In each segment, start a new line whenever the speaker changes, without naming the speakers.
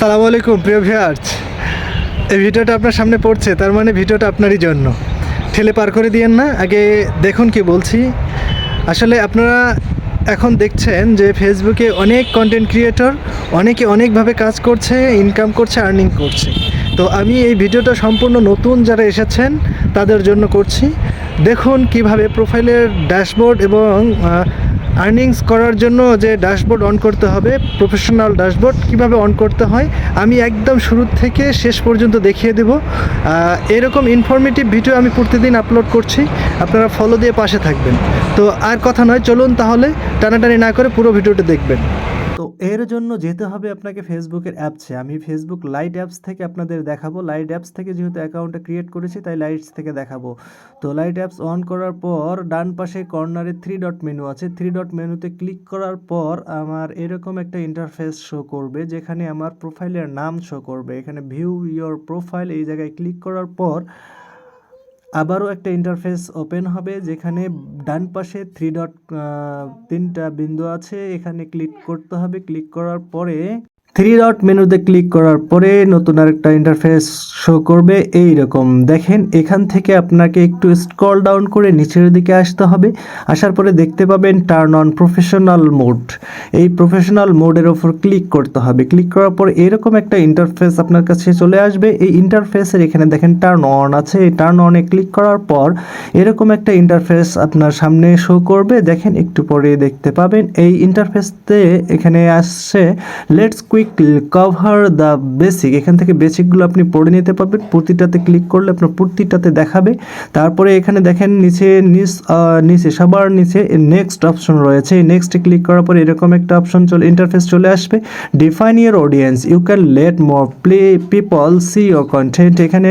আসসালামু আলাইকুম প্রিয় ভিউয়ার্স, এই ভিডিওটা আপনার সামনে পড়ছে, তার মানে ভিডিওটা আপনারই জন্য। ঠেলে পার করে দিয়েন না, আগে দেখুন কি বলছি। আসলে আপনারা এখন দেখছেন যে ফেসবুকে অনেক কন্টেন্ট ক্রিয়েটর অনেকে অনেকভাবে কাজ করছে, ইনকাম করছে, আর্নিং করছে। তো আমি এই ভিডিওটা সম্পূর্ণ নতুন যারা এসেছেন তাদের জন্য করছি। দেখুন কিভাবে প্রোফাইলের ড্যাশবোর্ড এবং আর্নিংস করার জন্য যে ড্যাশবোর্ড অন করতে হবে, প্রফেশনাল ড্যাশবোর্ড কিভাবে অন করতে হয় আমি একদম শুরু থেকে শেষ পর্যন্ত দেখিয়ে দেব। এরকম ইনফরমেটিভ ভিডিও আমি প্রতিদিন আপলোড করছি, আপনারা ফলো দিয়ে পাশে থাকবেন। তো আর কথা নয়, চলুন তাহলে টানাটানি না করে পুরো ভিডিওটা দেখবেন। তো এর জন্য যেতে হবে আপনাকে ফেসবুকের অ্যাপসে। আমি ফেসবুক লাইট অ্যাপস থেকে আপনাদের দেখাবো। লাইট অ্যাপস থেকে যেহেতু অ্যাকাউন্টটা ক্রিয়েট করেছি তাই লাইটস থেকে দেখাবো। তো লাইট অ্যাপস অন করার পর ডান পাশে কর্নারে 3 ডট মেনু আছে। 3 ডট মেনুতে ক্লিক করার পর আমার এরকম একটা ইন্টারফেস শো করবে, যেখানে আমার প্রোফাইলের নাম শো করবে। এখানে ভিউ ইয়োর প্রোফাইল এই জায়গায় ক্লিক করার পর আবারও একটা ইন্টারফেস ওপেন হবে, যেখানে ডান পাশে 3 ডট 3টা বিন্দু আছে, এখানে ক্লিক করতে হবে। ক্লিক করার পরে 3 ডট মেনুতে ক্লিক করার পরে নতুন আরেকটা ইন্টারফেস শো করবে এই রকম। দেখেন এখান থেকে আপনাকে একটু স্ক্রল ডাউন করে নিচের দিকে আসতে হবে। আসার পরে দেখতে পাবেন টার্ন অন প্রফেশনাল মোড। এই প্রফেশনাল মোডের ওপর ক্লিক করতে হবে। ক্লিক করার পর এরকম একটা ইন্টারফেস আপনার কাছে চলে আসবে। এই ইন্টারফেসের এখানে দেখেন টার্ন অন আছে। এই টার্ন অনে ক্লিক করার পর এরকম একটা ইন্টারফেস আপনার সামনে শো করবে। দেখেন একটু পরে দেখতে পাবেন এই ইন্টারফেসতে এখানে আসছে let's quick cover the basic. এখান থেকে বেসিকগুলো আপনি পড়ে নিতে পারবেন। প্রতিটাতে ক্লিক করলে আপনার প্রতিটাতে দেখাবে। তারপরে এখানে দেখেন নিচে সবার নিচে নেক্সট অপশন রয়েছে। এই নেক্সটে ক্লিক করার পর এরকম একটা অপশন ইন্টারফেস চলে আসবে। Define your audience, you can let more people see your content. এখানে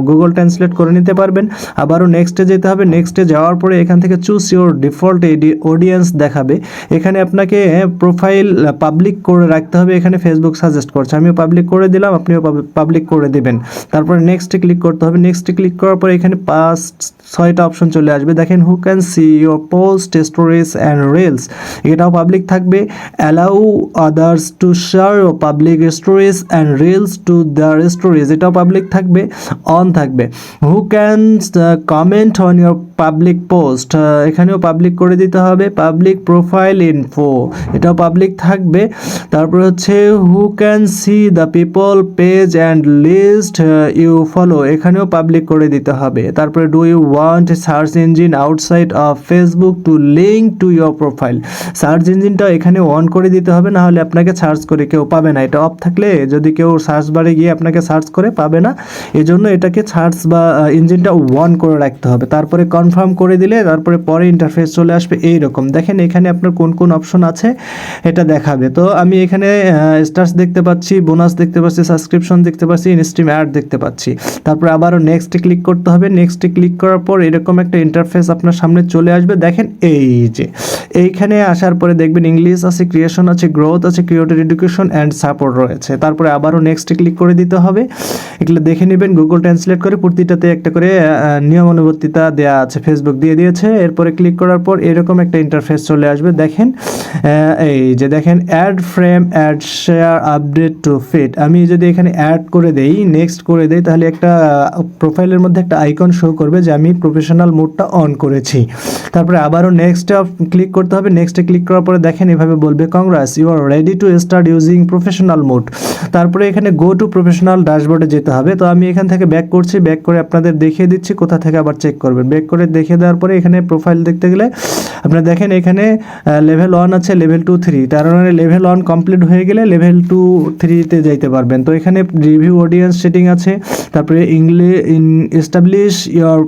গুগল ট্রান্সলেট করে নিতে পারবেন। আবারও নেক্সটে যেতে হবে। নেক্সটে যাওয়ার পরে এখান থেকে চুজ ইয়োর ডিফল্ট অডিয়েন্স দেখাবে। এখানে আপনাকে প্রোফাইল পাবলিক করে রাখতে হবে। এখানে ফেসবুক সাজেস্ট করছে, আমিও পাবলিক করে দিলাম, আপনিও পাবলিক করে দিবেন। তারপরে নেক্সটে ক্লিক করতে হবে। নেক্সটে ক্লিক করার পরে এখানে 5-6টা অপশন চলে আসবে। দেখেন who can see your post, stories and reels, এটাও পাবলিক থাকবে। Allow others to share public stories and reels to their stories, এটাও পাবলিক থাকবে, অন থাকবে। Who can comment on your public post, এখানেও পাবলিক করে দিতে হবে। পাবলিক প্রোফাইল ইনফো, এটাও পাবলিক থাকবে। তারপর হচ্ছে who can see the people page and list you follow, এখানেও পাবলিক করে দিতে হবে। তারপরে do you want search engine outside of Facebook two link to your profile, search ইঞ্জিনটা এখানে অন করে দিতে হবে, না হলে আপনাকে সার্চ করে কেউ পাবে না। এটা অফ থাকলে যদি কেউ সার্চ বারে গিয়ে আপনাকে সার্চ করে পাবে না, এজন্য এটাকে সার্চ বা ইঞ্জিনটা অন করে রাখতে হবে। তারপরে কনফার্ম করে দিলে তারপরে পরে ইন্টারফেস চলে আসবে এই রকম। দেখেন এখানে আপনার কোন কোন অপশন আছে এটা দেখাবে। তো আমি এখানে স্টার্স দেখতে পাচ্ছি, বোনাস দেখতে পাচ্ছি, সাবস্ক্রিপশন দেখতে পাচ্ছি, ইনস্ট্রিম অ্যাড দেখতে পাচ্ছি। তারপরে আবারও নেক্সটে ক্লিক করতে হবে। নেক্সটে ক্লিক করার পর এরকম একটা ইন্টারফেস আপনার সামনে চলে আসবে। দেখেন এই যে এইখানে আসার পরে দেখবেন ইংলিশ আছে, ক্রিয়েশন আছে, গ্রোথ আছে, ক্রিয়েটর এডুকেশন অ্যান্ড সাপোর্ট রয়েছে। তারপরে আবারও নেক্সটে ক্লিক করে দিতে হবে। এগুলো দেখে নেবেন, গুগল ট্রান্সলেট করে প্রতিটাতে একটা করে নিয়মানুবর্তিতা দেওয়া আছে, ফেসবুক দিয়ে দিয়েছে। এরপরে ক্লিক করার পর এরকম একটা ইন্টারফেস চলে আসবে। দেখেন এই যে দেখেন add frame, add share, update to fit. আমি যদি এখানে অ্যাড করে দেই, নেক্সট করে দেই, তাহলে একটা প্রোফাইলের মধ্যে একটা আইকন শো করবে যে আমি প্রফেশনাল মোডটা অন করেছি। তারপরে আবারও নেক্সটে ক্লিক করতে হবে। নেক্সটে ক্লিক করার পরে দেখেন এভাবে বলবে congrats, you are ready to start using professional mode. তারপরে এখানে গো টু প্রফেশনাল ড্যাশবোর্ডে যেতে হবে। তো আমি এখান থেকে ব্যাক করছি, ব্যাক করে আপনাদের দেখিয়ে দিচ্ছি কোথা থেকে আবার চেক করবেন। ব্যাক করে দেখিয়ে দেওয়ার পরে এখানে প্রোফাইল দেখতে গেলে আপনারা দেখেন এখানে লেভেল 1 আছে, লেভেল 2, 3, তার মানে লেভেল 1 কমপ্লিট হয়ে গেলে লেভেল 2, 3তে যাইতে পারবেন। তো এখানে রিভিউ অডিয়েন্স সেটিং আছে, তারপরে এস্টাবলিশ ইয়োর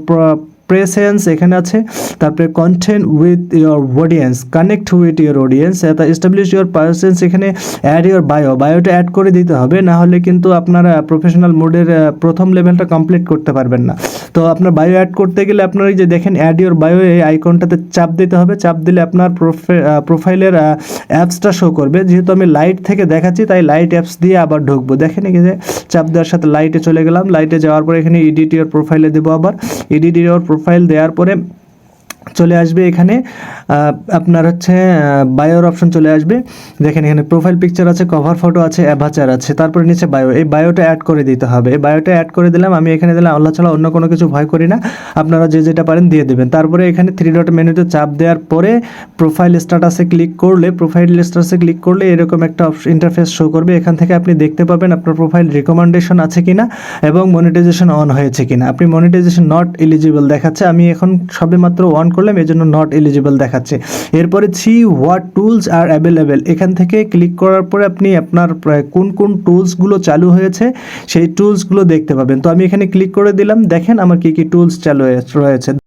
প্রেসেন্স এখানে আছে, তারপরে content with your audience, connect with your audience, establish your presence, এখানে অ্যাড ইয়োর বায়োটা অ্যাড করে দিতে হবে, না হলে কিন্তু আপনারা প্রফেশনাল মোডের প্রথম লেভেলটা কমপ্লিট করতে পারবেন না। তো আপনার বায়ো অ্যাড করতে গেলে আপনার এই যে দেখেন অ্যাড ইয়োর বায়ো, এই আইকনটাতে চাপ দিতে হবে। চাপ দিলে আপনার প্রোফাইলের অ্যাপসটা শো করবে। যেহেতু আমি লাইট থেকে দেখাচ্ছি তাই লাইট অ্যাপস দিয়ে আবার ঢুকবো। দেখেন এই যে চাপ দেওয়ার সাথে লাইটে চলে গেলাম। লাইটে যাওয়ার পরে এখানে এডিট ইয়োর প্রোফাইলে দেবো। আবার এডিট ইয়োর প্রোফাইল দেওয়ার পরে চলে আসবে এখানে আপনার হচ্ছে বায়োর অপশন চলে আসবে। দেখেন এখানে প্রোফাইল পিকচার আছে, কভার ফটো আছে, অ্যাভাচার আছে, তারপরে নিচে বায়ো। এই বায়োটা অ্যাড করে দিতে হবে। এই বায়োটা অ্যাড করে দিলাম, আমি এখানে দিলাম আল্লাহ ছাড়া অন্য কোনো কিছু ভয় করি না। আপনারা যে যেটা পারেন দিয়ে দেবেন। তারপরে এখানে থ্রি ডট মেনুতে চাপ দেওয়ার পরে প্রোফাইল স্ট্যাটাসে ক্লিক করলে এরকম একটা ইন্টারফেস শো করবে। এখান থেকে আপনি দেখতে পাবেন আপনার প্রোফাইল রিকমেন্ডেশন আছে কিনা এবং মনিটাইজেশন অন হয়েছে কিনা। আপনি মনিটাইজেশন নট এলিজিবল দেখাচ্ছে, আমি এখন সবেমাত্র অন করলাম, এই জন্য নট এলিজিবল দেখাচ্ছে। এরপরে see what tools are available, এখান থেকে ক্লিক করার পরে আপনি আপনার কোন কোন টুলসগুলো চালু হয়েছে সেই টুলসগুলো দেখতে পাবেন। তো আমি এখানে ক্লিক করে দিলাম, দেখেন আমার কী কী টুলস চালু রয়েছে।